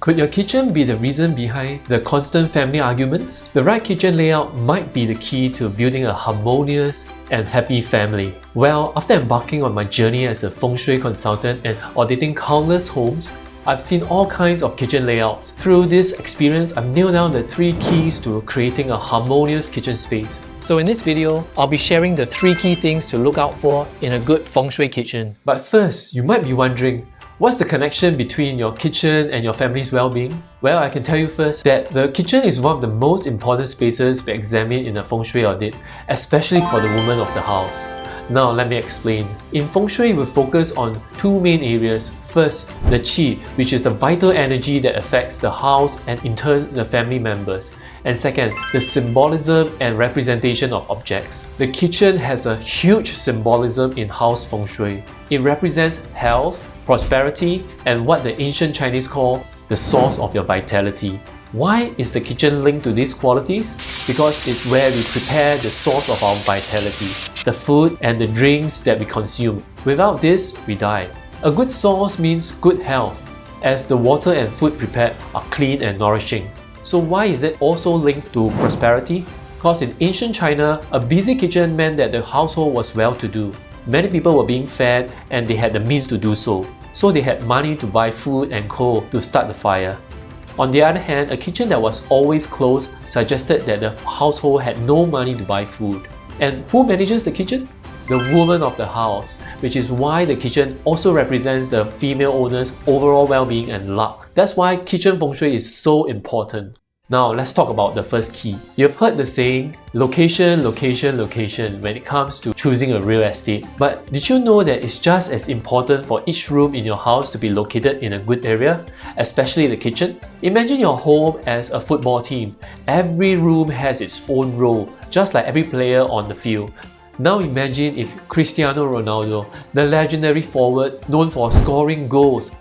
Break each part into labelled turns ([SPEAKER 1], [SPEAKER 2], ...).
[SPEAKER 1] Could your kitchen be the reason behind the constant family arguments? The right kitchen layout might be the key to building a harmonious and happy family. Well, after embarking on my journey as a Feng Shui consultant and auditing countless homes, I've seen all kinds of kitchen layouts. Through this experience, I've nailed down the 3 keys to creating a harmonious kitchen space. So in this video, I'll be sharing the 3 key things to look out for in a good Feng Shui kitchen. But first, you might be wondering, what's the connection between your kitchen and your family's well-being? Well, I can tell you first that the kitchen is one of the most important spaces we examine in a Feng Shui audit, especially for the woman of the house. Now, let me explain. In Feng Shui, we focus on 2 main areas. First, the Qi, which is the vital energy that affects the house and in turn the family members. And second, the symbolism and representation of objects. The kitchen has a huge symbolism in house Feng Shui. It represents health, prosperity, and what the ancient Chinese call the source of your vitality. Why is the kitchen linked to these qualities? Because it's where we prepare the source of our vitality, the food and the drinks that we consume. Without this, we die. A good source means good health, as the water and food prepared are clean and nourishing. So why is it also linked to prosperity? Because in ancient China, a busy kitchen meant that the household was well-to-do. Many people were being fed and they had the means to do so. So they had money to buy food and coal to start the fire. On the other hand, a kitchen that was always closed suggested that the household had no money to buy food. And who manages the kitchen? The woman of the house, which is why the kitchen also represents the female owner's overall well-being and luck. That's why kitchen Feng Shui is so important. Now, let's talk about the first key. You've heard the saying, location, location, location when it comes to choosing a real estate. But did you know that it's just as important for each room in your house to be located in a good area, especially the kitchen? Imagine your home as a football team. Every room has its own role, just like every player on the field. Now imagine if Cristiano Ronaldo, the legendary forward known for scoring goals,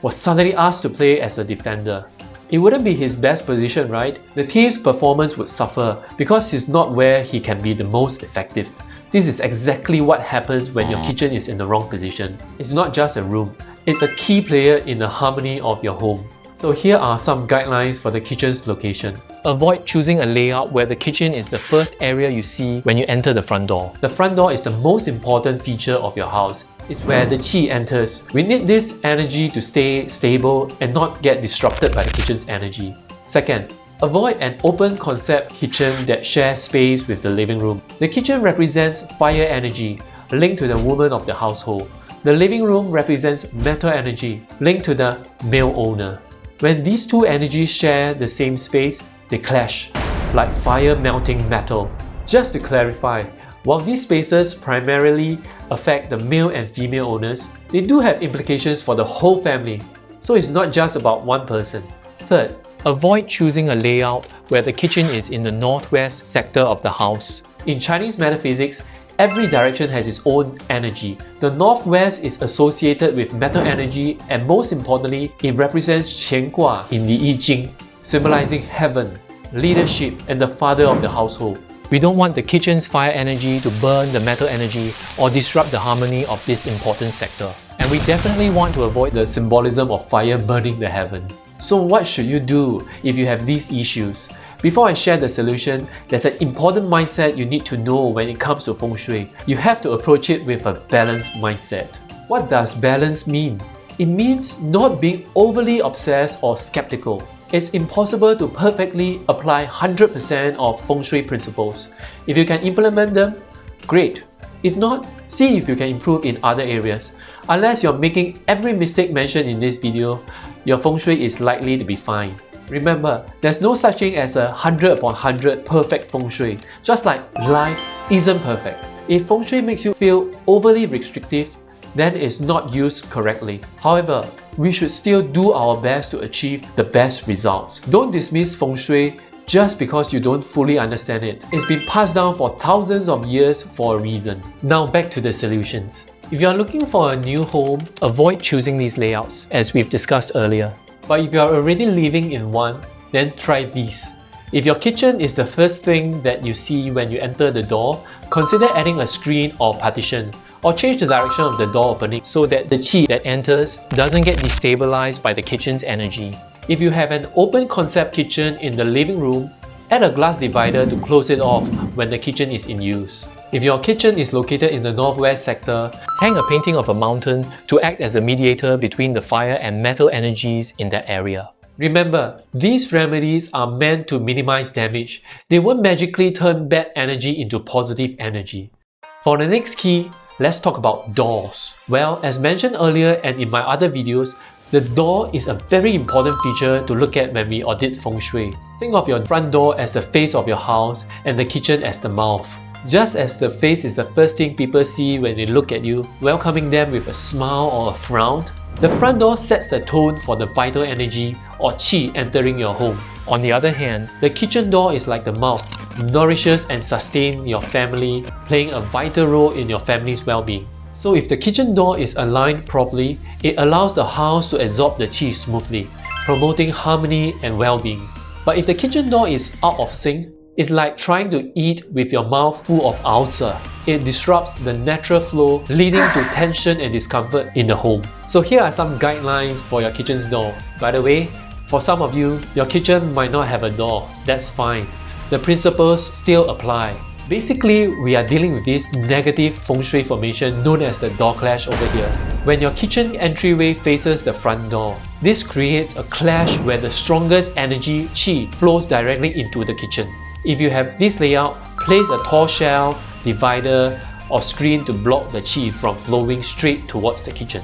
[SPEAKER 1] was suddenly asked to play as a defender. It wouldn't be his best position, right? The team's performance would suffer because he's not where he can be the most effective. This is exactly what happens when your kitchen is in the wrong position. It's not just a room, it's a key player in the harmony of your home. So here are some guidelines for the kitchen's location. Avoid choosing a layout where the kitchen is the first area you see when you enter the front door. The front door is the most important feature of your house. It's where the Qi enters. We need this energy to stay stable and not get disrupted by the kitchen's energy. Second, avoid an open concept kitchen that shares space with the living room. The kitchen represents fire energy, linked to the woman of the household. The living room represents metal energy, linked to the male owner. When these 2 energies share the same space, they clash, like fire melting metal. Just to clarify, while these spaces primarily affect the male and female owners, they do have implications for the whole family, so it's not just about one person. Third, avoid choosing a layout where the kitchen is in the northwest sector of the house. In Chinese metaphysics, every direction has its own energy. The northwest is associated with metal energy, and most importantly, it represents Qian Gua in the I Ching, symbolizing heaven, leadership, and the father of the household. We don't want the kitchen's fire energy to burn the metal energy or disrupt the harmony of this important sector. And we definitely want to avoid the symbolism of fire burning the heaven. So what should you do if you have these issues? Before I share the solution, there's an important mindset you need to know when it comes to Feng Shui. You have to approach it with a balanced mindset. What does balance mean? It means not being overly obsessed or skeptical. It's impossible to perfectly apply 100% of Feng Shui principles. If you can implement them, great. If not, see if you can improve in other areas. Unless you're making every mistake mentioned in this video, your Feng Shui is likely to be fine. Remember, there's no such thing as a 100 upon 100 perfect Feng Shui, just like life isn't perfect. If Feng Shui makes you feel overly restrictive, then it's not used correctly. However, we should still do our best to achieve the best results. Don't dismiss Feng Shui just because you don't fully understand it. It's been passed down for thousands of years for a reason. Now back to the solutions. If you are looking for a new home, avoid choosing these layouts, as we've discussed earlier. But if you are already living in one, then try these. If your kitchen is the first thing that you see when you enter the door, consider adding a screen or partition, or change the direction of the door opening so that the Qi that enters doesn't get destabilized by the kitchen's energy. If you have an open concept kitchen in the living room, add a glass divider to close it off when the kitchen is in use. If your kitchen is located in the northwest sector, hang a painting of a mountain to act as a mediator between the fire and metal energies in that area. Remember, these remedies are meant to minimize damage. They won't magically turn bad energy into positive energy. For the next key, let's talk about doors. Well, as mentioned earlier and in my other videos, the door is a very important feature to look at when we audit Feng Shui. Think of your front door as the face of your house and the kitchen as the mouth. Just as the face is the first thing people see when they look at you, welcoming them with a smile or a frown, the front door sets the tone for the vital energy or qi entering your home. On the other hand, the kitchen door is like the mouth, nourishes and sustains your family, playing a vital role in your family's well-being. So if the kitchen door is aligned properly, it allows the house to absorb the qi smoothly, promoting harmony and well-being. But if the kitchen door is out of sync, it's like trying to eat with your mouth full of ulcer. It disrupts the natural flow, leading to tension and discomfort in the home. So here are some guidelines for your kitchen's door. By the way, for some of you, your kitchen might not have a door. That's fine. The principles still apply. Basically, we are dealing with this negative Feng Shui formation known as the door clash over here. When your kitchen entryway faces the front door, this creates a clash where the strongest energy, qi, flows directly into the kitchen. If you have this layout, place a tall shelf, divider, or screen to block the qi from flowing straight towards the kitchen.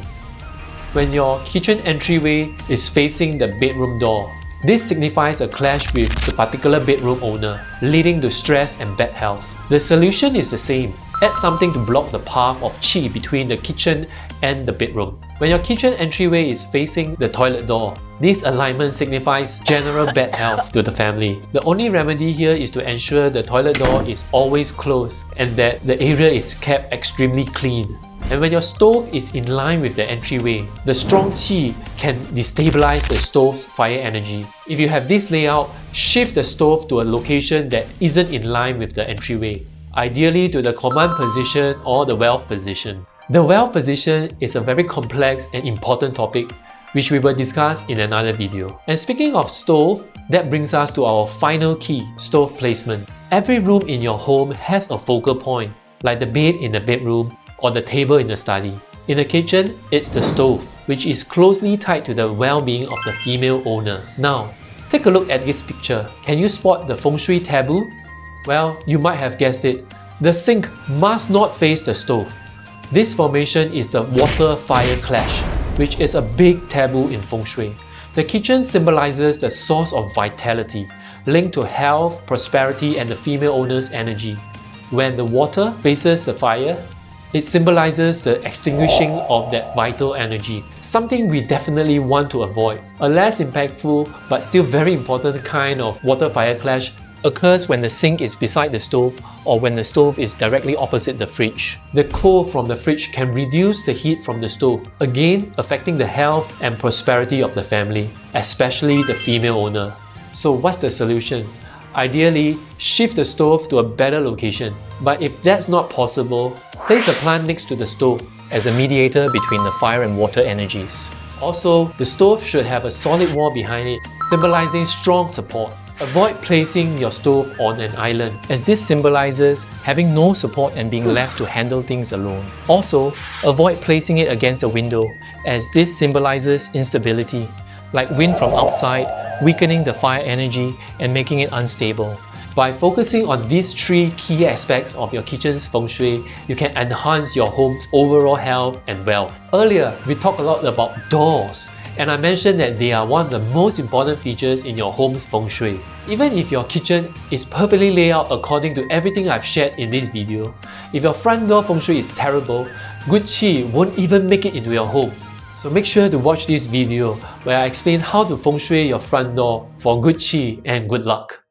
[SPEAKER 1] When your kitchen entryway is facing the bedroom door, this signifies a clash with the particular bedroom owner, leading to stress and bad health. The solution is the same. Add something to block the path of qi between the kitchen and the bedroom. When your kitchen entryway is facing the toilet door, this alignment signifies general bad health to the family. The only remedy here is to ensure the toilet door is always closed and that the area is kept extremely clean. And when your stove is in line with the entryway, the strong qi can destabilize the stove's fire energy. If you have this layout, shift the stove to a location that isn't in line with the entryway, ideally to the command position or the wealth position. The wealth position is a very complex and important topic which we will discuss in another video. And speaking of stove, that brings us to our final key, stove placement. Every room in your home has a focal point, like the bed in the bedroom or the table in the study. In the kitchen, it's the stove, which is closely tied to the well-being of the female owner. Now, take a look at this picture. Can you spot the Feng Shui taboo? Well, you might have guessed it. The sink must not face the stove. This formation is the water-fire clash, which is a big taboo in Feng Shui. The kitchen symbolizes the source of vitality, linked to health, prosperity, and the female owner's energy. When the water faces the fire, it symbolizes the extinguishing of that vital energy, something we definitely want to avoid. A less impactful but still very important kind of water-fire clash occurs when the sink is beside the stove or when the stove is directly opposite the fridge. The cold from the fridge can reduce the heat from the stove, again affecting the health and prosperity of the family, especially the female owner. So what's the solution? Ideally, shift the stove to a better location. But if that's not possible, place a plant next to the stove as a mediator between the fire and water energies. Also, the stove should have a solid wall behind it, symbolizing strong support. Avoid placing your stove on an island, as this symbolizes having no support and being left to handle things alone. Also, avoid placing it against a window, as this symbolizes instability, like wind from outside, weakening the fire energy and making it unstable. By focusing on these three key aspects of your kitchen's Feng Shui, you can enhance your home's overall health and wealth. Earlier, we talked a lot about doors, and I mentioned that they are one of the most important features in your home's Feng Shui. Even if your kitchen is perfectly laid out according to everything I've shared in this video, if your front door Feng Shui is terrible, good qi won't even make it into your home. So make sure to watch this video where I explain how to Feng Shui your front door for good qi and good luck.